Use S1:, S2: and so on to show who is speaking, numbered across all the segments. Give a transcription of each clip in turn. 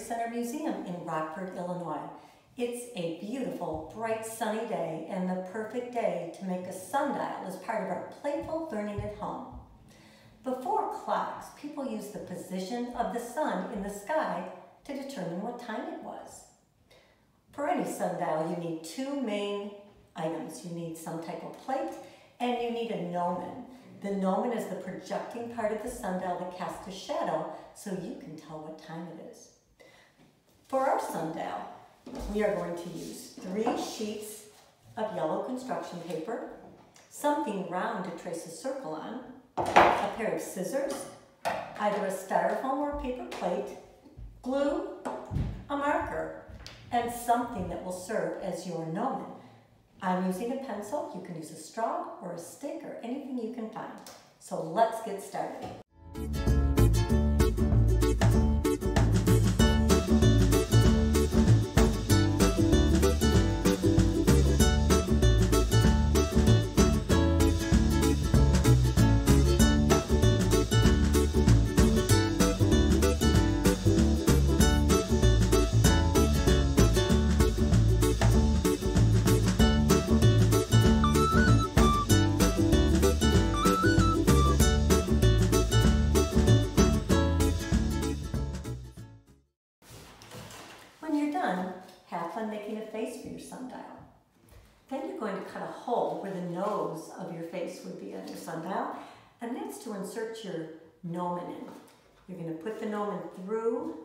S1: Center Museum in Rockford, Illinois. It's a beautiful, bright, sunny day and the perfect day to make a sundial as part of our playful learning at home. Before clocks, people used the position of the sun in the sky to determine what time it was. For any sundial, you need two main items. You need some type of plate and you need a gnomon. The gnomon is the projecting part of the sundial that casts a shadow so you can tell what time it is. For our sundial, we are going to use 3 sheets of yellow construction paper, something round to trace a circle on, a pair of scissors, either a styrofoam or a paper plate, glue, a marker, and something that will serve as your gnomon. I'm using a pencil. You can use a straw or a stick or anything you can find. So let's get started. When you're done, have fun making a face for your sundial. Then you're going to cut a hole where the nose of your face would be on your sundial, and that's to insert your gnomon in. You're going to put the gnomon through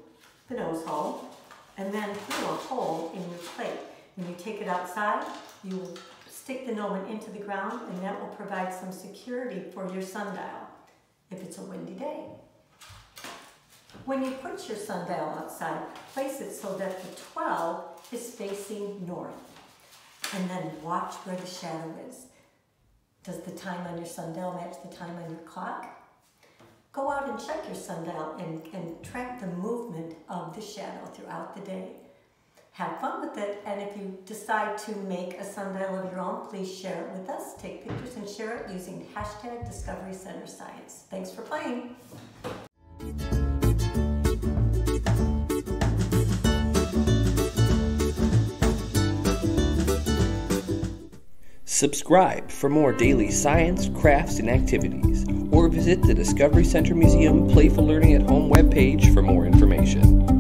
S1: the nose hole and then through a hole in your plate. When you take it outside, you will stick the gnomon into the ground, and that will provide some security for your sundial if it's a windy day. When you put your sundial outside, place it so that the 12 is facing north. And then watch where the shadow is. Does the time on your sundial match the time on your clock? Go out and check your sundial and track the movement of the shadow throughout the day. Have fun with it, and if you decide to make a sundial of your own, please share it with us. Take pictures and share it using #DiscoveryCenterScience. Thanks for playing.
S2: Subscribe for more daily science, crafts, and activities, or visit the Discovery Center Museum Playful Learning at Home webpage for more information.